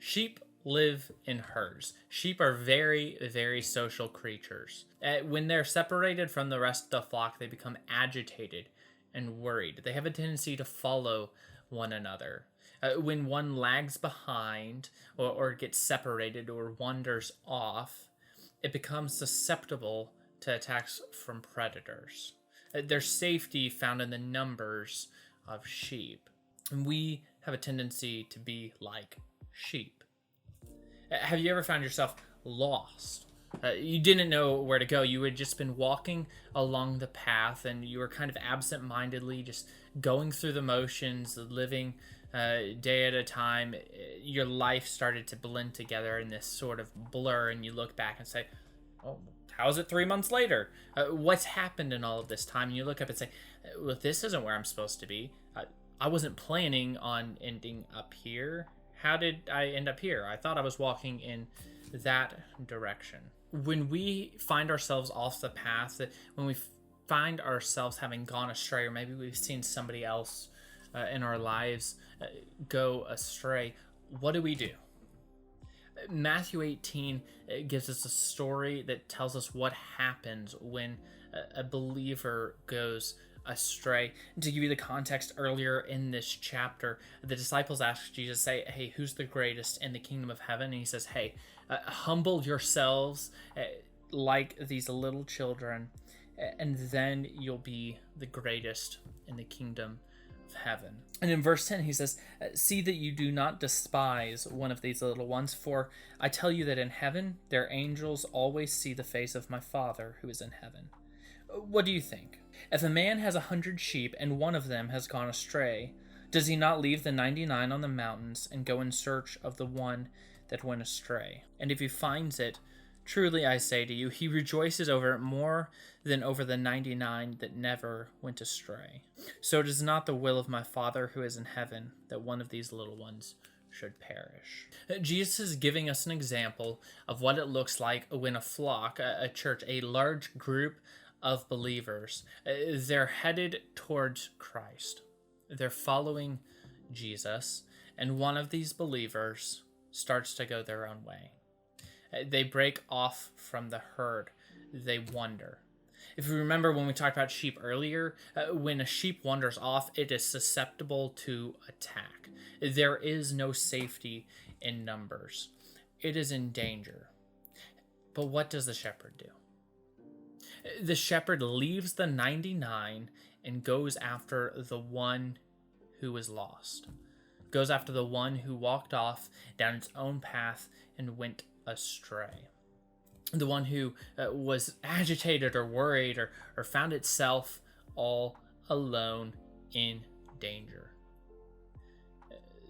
Sheep live in herds. Sheep are very, very social creatures. When they're separated from the rest of the flock, they become agitated and worried. They have a tendency to follow one another. When one lags behind or gets separated or wanders off, it becomes susceptible to attacks from predators. There's safety found in the numbers of sheep. And we have a tendency to be like sheep. Have you ever found yourself lost? You didn't know where to go. You had just been walking along the path and you were kind of absent-mindedly just going through the motions, living day at a time. Your life started to blend together in this sort of blur, and you look back and say, oh, how is it 3 months later? What's happened in all of this time? And you look up and say, well, this isn't where I'm supposed to be. I wasn't planning on ending up here. How did I end up here? I thought I was walking in that direction. When we find ourselves off the path, when we find ourselves having gone astray, or maybe we've seen somebody else in our lives go astray, what do we do? Matthew 18 gives us a story that tells us what happens when a believer goes astray. To give you the context, earlier in this chapter, the disciples asked Jesus, say, hey, who's the greatest in the kingdom of heaven? And he says, hey, humble yourselves like these little children, and then you'll be the greatest in the kingdom of heaven. And in verse 10, he says, see that you do not despise one of these little ones, for I tell you that in heaven their angels always see the face of my Father who is in heaven. What do you think? If a man has 100 sheep and one of them has gone astray, does he not leave the 99 on the mountains and go in search of the one that went astray? And if he finds it, truly I say to you, he rejoices over it more than over the 99 that never went astray. So it is not the will of my Father who is in heaven that one of these little ones should perish. Jesus is giving us an example of what it looks like when a flock, a church, a large group of believers, they're headed towards Christ. They're following Jesus, and one of these believers starts to go their own way. They break off from the herd. They wander. If you remember when we talked about sheep earlier, when a sheep wanders off, it is susceptible to attack. There is no safety in numbers. It is in danger. But what does the shepherd do? The shepherd leaves the 99 and goes after the one who is lost. Goes after the one who walked off down its own path and went astray. The one who was agitated or worried or found itself all alone in danger.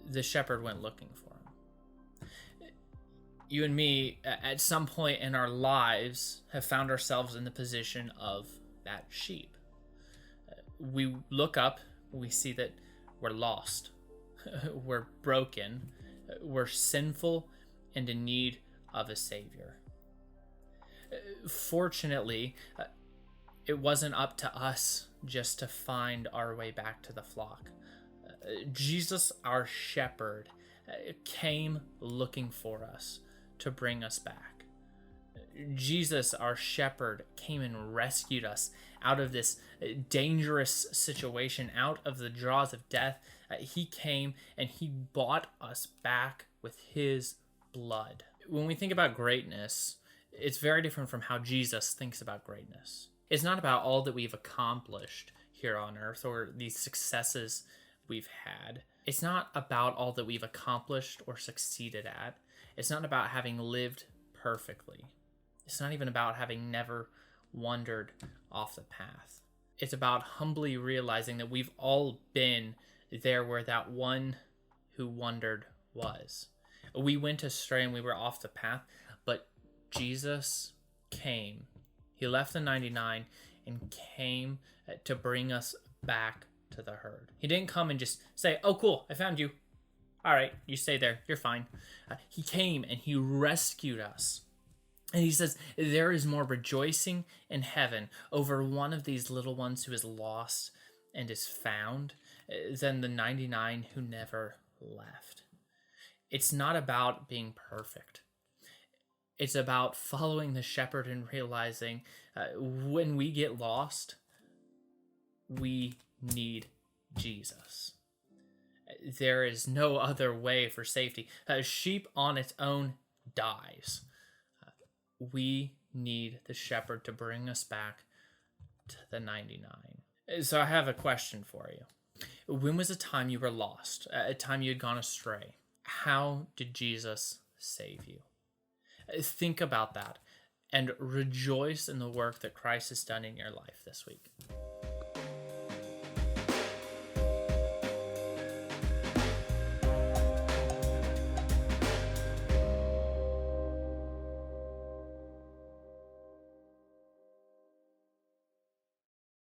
The shepherd went looking for him. You and me, at some point in our lives, have found ourselves in the position of that sheep. We look up, we see that we're lost, we're broken, we're sinful, and in need of a savior. Fortunately, it wasn't up to us just to find our way back to the flock. Jesus, our shepherd, came looking for us to bring us back. Jesus, our shepherd, came and rescued us out of this dangerous situation, out of the jaws of death. He came and he bought us back with his blood. When we think about greatness, it's very different from how Jesus thinks about greatness. It's not about all that we've accomplished here on earth or these successes we've had. It's not about all that we've accomplished or succeeded at. It's not about having lived perfectly. It's not even about having never wandered off the path. It's about humbly realizing that we've all been there where that one who wandered was. We went astray and we were off the path, but Jesus came. He left the 99 and came to bring us back to the herd. He didn't come and just say, oh, cool, I found you. All right, you stay there. You're fine. He came and he rescued us. And he says, there is more rejoicing in heaven over one of these little ones who is lost and is found than the 99 who never left. It's not about being perfect. It's about following the shepherd and realizing when we get lost, we need Jesus. There is no other way for safety. A sheep on its own dies. We need the shepherd to bring us back to the 99. So I have a question for you. When was a time you were lost? A time you had gone astray? How did Jesus save you? Think about that and rejoice in the work that Christ has done in your life this week.